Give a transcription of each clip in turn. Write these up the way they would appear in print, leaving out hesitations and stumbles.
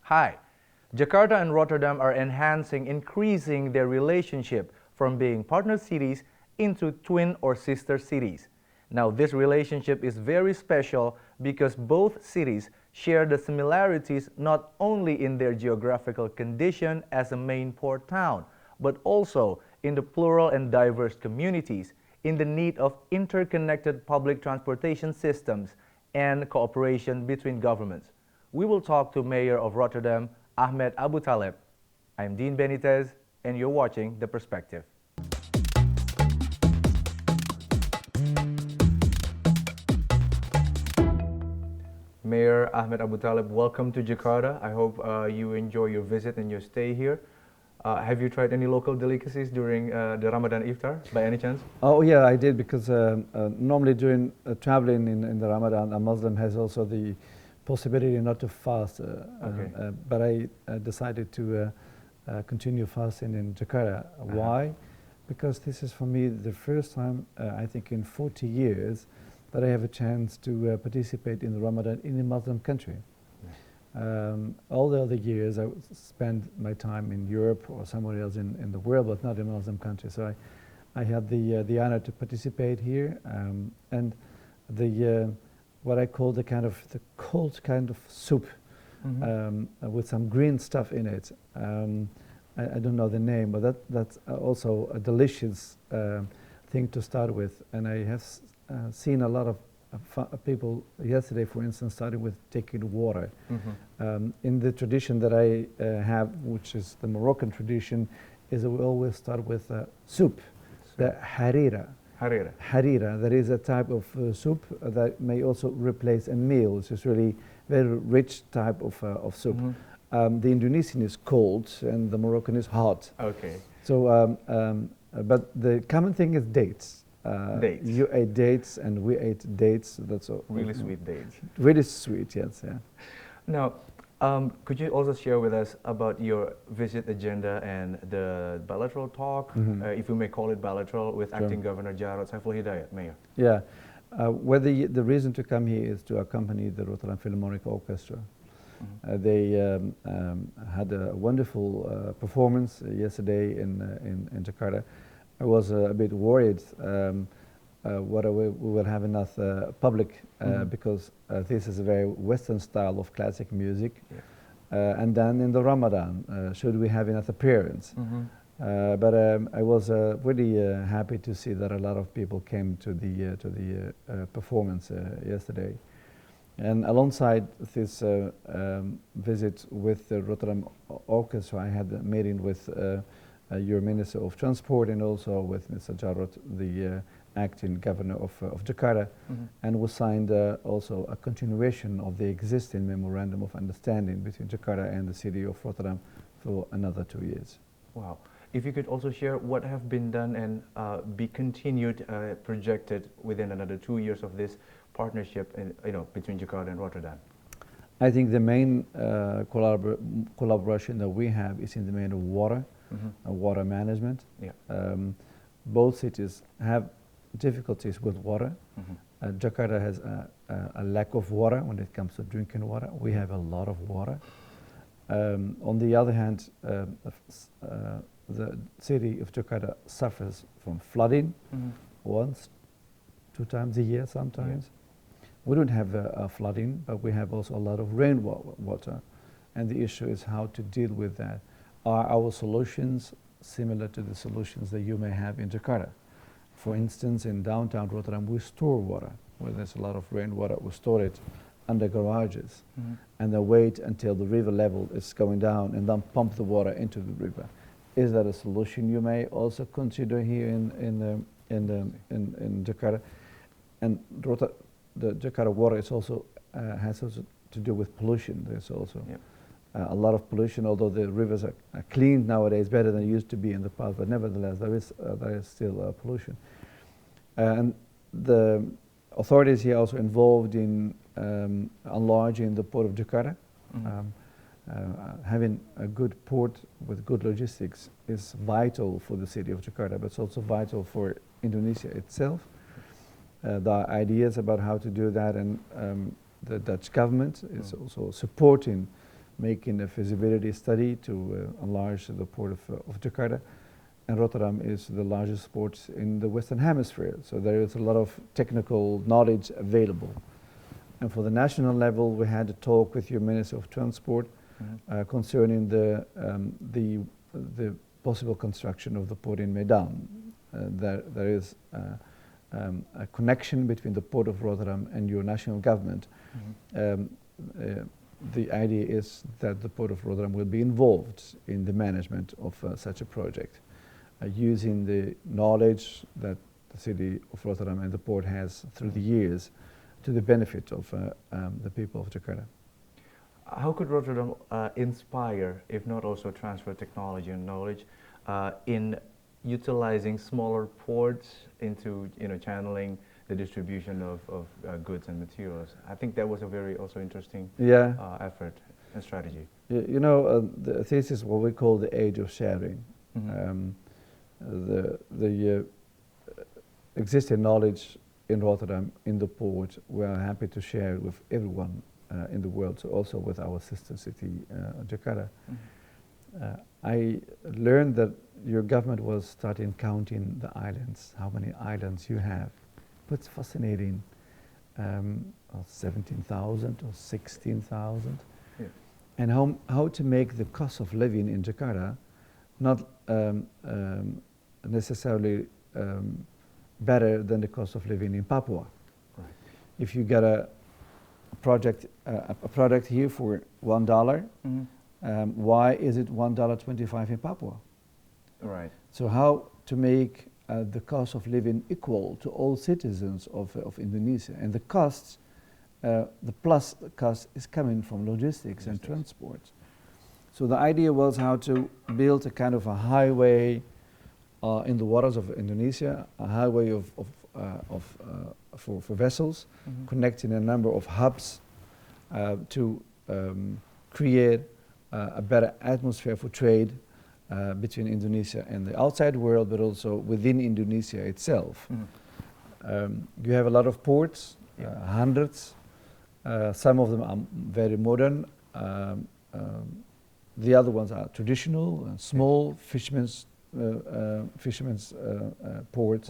Hi. Jakarta and Rotterdam are increasing their relationship from being partner cities into twin or sister cities. Now, this relationship is very special because both cities share the similarities not only in their geographical condition as a main port town, but also in the plural and diverse communities, in the need of interconnected public transportation systems and cooperation between governments. We will talk to Mayor of Rotterdam, Ahmed Aboutaleb. I'm Dean Benitez, and you're watching The Perspective. Mayor Ahmed Aboutaleb, welcome to Jakarta. I hope you enjoy your visit and your stay here. Have you tried any local delicacies during the Ramadan iftar, by any chance? Oh yeah, I did because normally during traveling in the Ramadan, a Muslim has also the possibility not to fast. But I decided to continue fasting in Jakarta. Why? Because this is for me the first time, I think in 40 years, that I have a chance to participate in the Ramadan in a Muslim country. All the other years I spent my time in Europe or somewhere else in the world, but not in a Muslim country. So I had the honor to participate here, and the what I call the cold kind of soup with some green stuff in it. I don't know the name, but that's also a delicious thing to start with. And I have seen a lot of people yesterday, for instance, started with taking water. In the tradition that I have, which is the Moroccan tradition, is that we always start with soup, the harira. Harira, that is a type of soup that may also replace a meal. It's just really very rich type of soup. The Indonesian is cold and the Moroccan is hot. Okay. So, but the common thing is dates. Dates. You ate dates and we ate dates. That's all. Really sweet dates. Really sweet, yes. Yeah. Now, could you also share with us about your visit agenda and the bilateral talk, if we may call it bilateral, with Acting Governor Jarod Saiful Hidayat, Mayor? Yeah. Well, the reason to come here is to accompany the Rotterdam Philharmonic Orchestra. They had a wonderful performance yesterday in Jakarta. I was a bit worried whether we will have enough public because this is a very Western style of classic music. And then in the Ramadan, should we have enough appearance? But I was really happy to see that a lot of people came to the performance yesterday. And alongside this visit with the Rotterdam Orchestra, I had a meeting with your Minister of Transport and also with Mr. Jarod, the acting governor of Jakarta, and we signed also a continuation of the existing memorandum of understanding between Jakarta and the city of Rotterdam for another 2 years. Wow. If you could also share what have been done and be continued, projected within another 2 years of this partnership between Jakarta and Rotterdam. I think the main collaboration that we have is in the main of water. Water management. Both cities have difficulties with water. Jakarta has a lack of water when it comes to drinking water. We have a lot of water. On the other hand, the city of Jakarta suffers from flooding once, 2 times a year sometimes. We don't have flooding, but we have also a lot of rainwater. And the issue is how to deal with that. Are our solutions similar to the solutions that you may have in Jakarta? For instance, in downtown Rotterdam, we store water. Where there's a lot of rainwater, we store it under garages and then wait until the river level is going down and then pump the water into the river. Is that a solution you may also consider here in Jakarta? And the Jakarta water is also has also to do with pollution. There's also a lot of pollution, although the rivers are cleaned nowadays better than it used to be in the past, but nevertheless there is still pollution. And the authorities here also involved in enlarging the port of Jakarta. Having a good port with good logistics is vital for the city of Jakarta, but it's also vital for Indonesia itself. There are ideas about how to do that, and the Dutch government is also supporting making a feasibility study to enlarge the port of Jakarta. And Rotterdam is the largest port in the Western Hemisphere, so there is a lot of technical knowledge available. And for the national level, we had a talk with your Minister of Transport concerning the possible construction of the port in Medan. There is a connection between the Port of Rotterdam and your national government. The idea is that the Port of Rotterdam will be involved in the management of such a project, using the knowledge that the city of Rotterdam and the port has through the years to the benefit of the people of Jakarta. How could Rotterdam inspire, if not also transfer technology and knowledge in utilizing smaller ports into channeling the distribution of goods and materials? I think that was a very also interesting effort and strategy. This is what we call the age of sharing. The existing knowledge in Rotterdam, in the port, we are happy to share with everyone in the world, so also with our sister city, Jakarta. I learned that your government was starting counting the islands, how many islands you have. But it's fascinating, 17,000 or 16,000. Yeah. And how to make the cost of living in Jakarta not necessarily better than the cost of living in Papua. Right. If you get a product here for $1, why is it $1.25 in Papua? Right. So how to make the cost of living equal to all citizens of Indonesia, and the costs, the cost is coming from logistics and transport. So the idea was how to build a kind of a highway in the waters of Indonesia, a highway for vessels, connecting a number of hubs to create a better atmosphere for trade between Indonesia and the outside world, but also within Indonesia itself. You have a lot of ports, hundreds. Some of them are very modern. The other ones are traditional, small fishermen's ports.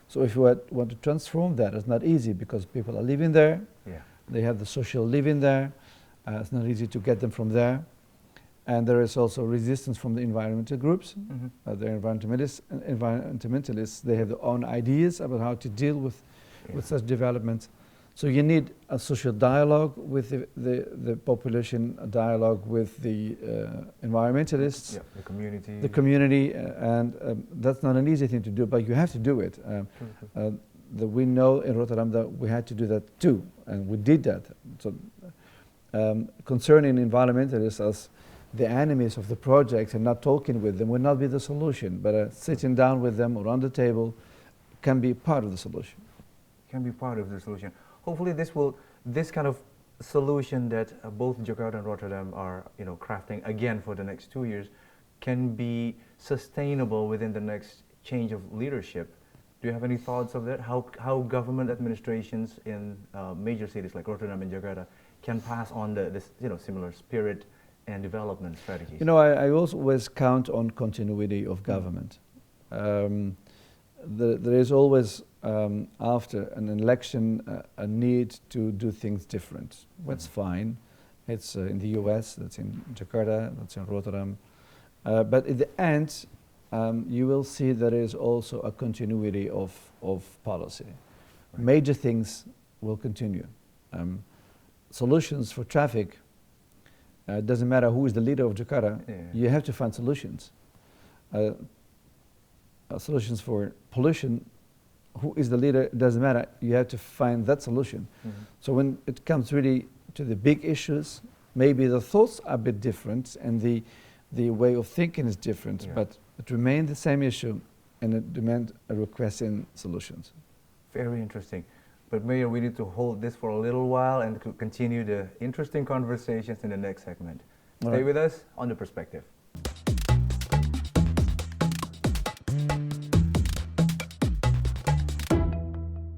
So if you want to transform that, it's not easy because people are living there. Yeah. They have the social living there. It's not easy to get them from there. And there is also resistance from the environmental groups. The environmentalists, they have their own ideas about how to deal with such development. So you need a social dialogue with the population, a dialogue with the environmentalists, the community, and that's not an easy thing to do, but you have to do it. We know in Rotterdam that we had to do that too, and we did that. So concerning environmentalists as the enemies of the project and not talking with them will not be the solution, but sitting down with them around the table can be part of the solution. Can be part of the solution. Hopefully this kind of solution that both Jakarta and Rotterdam are crafting again for the next 2 years can be sustainable within the next change of leadership. Do you have any thoughts of that? How government administrations in major cities like Rotterdam and Jakarta can pass on this similar spirit and development strategies? I always count on continuity of government. There is always, after an election, a need to do things different. That's fine. It's in the US, that's in Jakarta, that's in Rotterdam. But at the end, you will see there is also a continuity of policy. Right. Major things will continue. Solutions for traffic, doesn't matter who is the leader of Jakarta, you have to find solutions. Solutions for pollution, who is the leader, it doesn't matter, you have to find that solution. So when it comes really to the big issues, maybe the thoughts are a bit different and the way of thinking is different, but it remains the same issue and it demands a request in solutions. Very interesting. But Mayor, we need to hold this for a little while and continue the interesting conversations in the next segment. Stay with us on The Perspective.